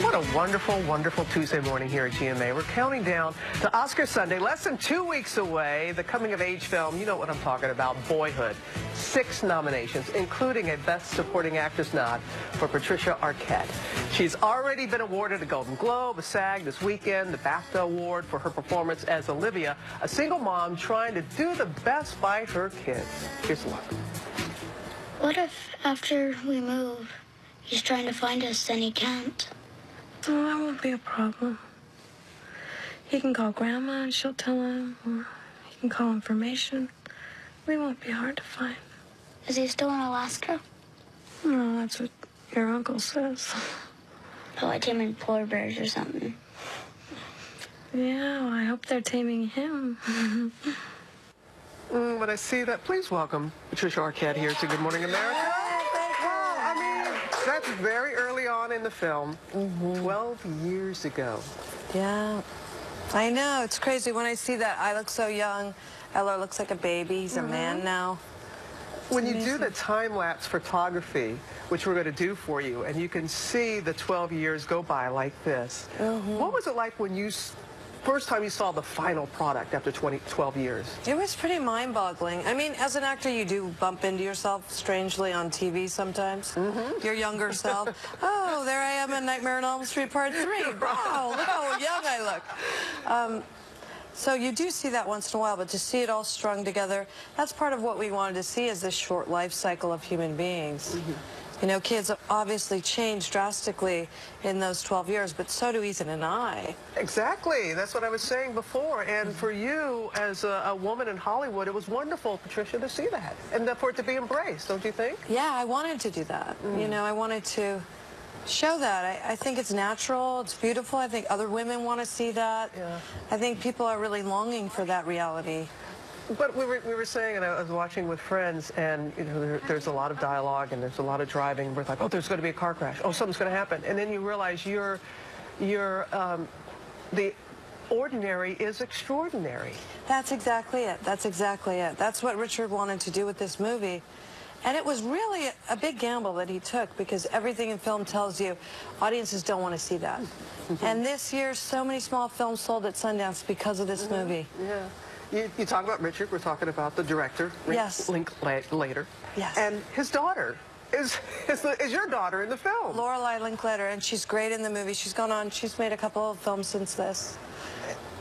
What a wonderful, wonderful Tuesday morning here at GMA. We're counting down to Oscar Sunday, less than 2 weeks away. The coming-of-age film, you know what I'm talking about, Boyhood. 6 nominations, including a Best Supporting Actress nod for Patricia Arquette. She's already been awarded a Golden Globe, a SAG this weekend, the BAFTA Award for her performance as Olivia, a single mom trying to do the best by her kids. Here's a look. What if after we move, he's trying to find us and he can't? Oh, that won't be a problem. He can call Grandma and she'll tell him, or he can call information. We won't be hard to find. Is he still in Alaska? No, that's what your uncle says. Oh, I tame in polar bears or something. Yeah, well, I hope they're taming him. When I see that, please welcome Patricia Arquette here to Good Morning America. That's very early on in the film, 12 years ago. Yeah, I know. It's crazy. When I see that, I look so young. Eller looks like a baby. He's a man now. When you do the time-lapse photography, which we're going to do for you, and you can see the 12 years go by like this, what was it like when you first time you saw the final product after 12 years? It was pretty mind-boggling. I mean, as an actor, you do bump into yourself strangely on TV sometimes. Your younger self. Oh, there I am in Nightmare on Elm Street Part 3. Wow, look how young I look. So you do see that once in a while, but to see it all strung together, that's part of what we wanted to see, is this short life cycle of human beings. You know, kids obviously changed drastically in those 12 years, but so do Ethan and I. Exactly. That's what I was saying before. And for you, as a woman in Hollywood, it was wonderful, Patricia, to see that. And for it to be embraced, don't you think? Yeah, I wanted to do that. You know, I wanted to show that. I think it's natural. It's beautiful. I think other women want to see that. Yeah. I think people are really longing for that reality. But we were saying, and I was watching with friends, and you know, there's a lot of dialogue and there's a lot of driving. We're like, oh, there's going to be a car crash. Oh, something's going to happen. And then you realize the ordinary is extraordinary. That's exactly it. That's exactly it. That's what Richard wanted to do with this movie. And it was really a big gamble that he took, because everything in film tells you audiences don't want to see that. And this year, so many small films sold at Sundance because of this movie. Yeah. You talk about Richard, we're talking about the director, Yes. Linklater. Yes. And his daughter is your daughter in the film. Lorelei Linklater, and she's great in the movie. She's gone on, she's made a couple of films since this.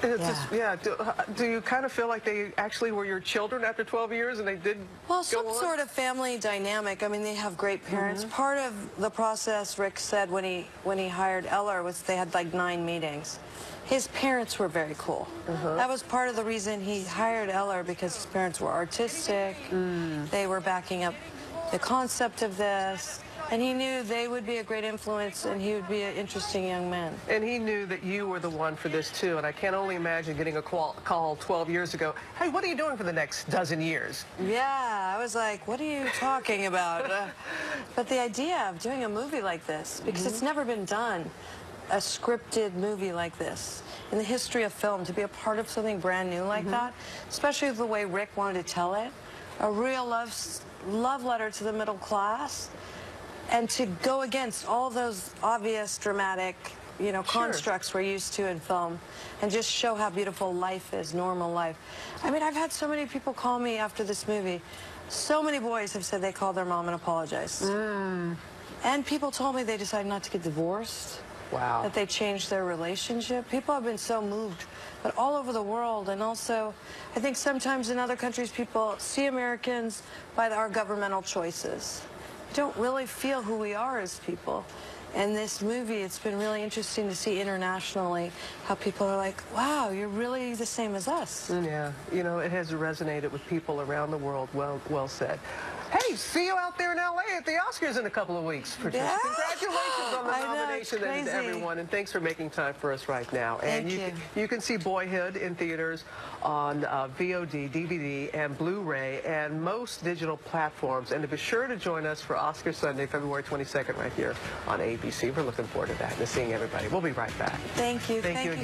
Do you kind of feel like they actually were your children after 12 years and they did Well, some sort of family dynamic. I mean, they have great parents. Part of the process, Rick said, when he hired Eller, was they had like 9 meetings. His parents were very cool. That was part of the reason he hired Eller, because his parents were artistic. They were backing up the concept of this. And he knew they would be a great influence, and he would be an interesting young man. And he knew that you were the one for this, too. And I can only imagine getting a call 12 years ago, hey, what are you doing for the next dozen years? Yeah, I was like, what are you talking about? But the idea of doing a movie like this, because it's never been done, a scripted movie like this, in the history of film, to be a part of something brand new like that, especially the way Rick wanted to tell it, a real love letter to the middle class, and to go against all those obvious dramatic, you know, constructs we're used to in film, and just show how beautiful life is, normal life. I mean, I've had so many people call me after this movie. So many boys have said they called their mom and apologized. And people told me they decided not to get divorced. Wow. That they changed their relationship. People have been so moved, but all over the world. And also, I think sometimes in other countries, people see Americans by our governmental choices. Don't really feel who we are as people. And this movie, it's been really interesting to see internationally how people are like, wow, you're really the same as us. Yeah, you know, it has resonated with people around the world. Well said. Hey, see you out there in L.A. at the Oscars in a couple of weeks, Patricia. Yeah. Congratulations on the nomination, and to everyone, and thanks for making time for us right now. And you can see Boyhood in theaters on VOD, DVD, and Blu-ray, and most digital platforms. And to be sure to join us for Oscar Sunday, February 22nd, right here on ABC. We're looking forward to that and to seeing everybody. We'll be right back. Thank you. Thank you again.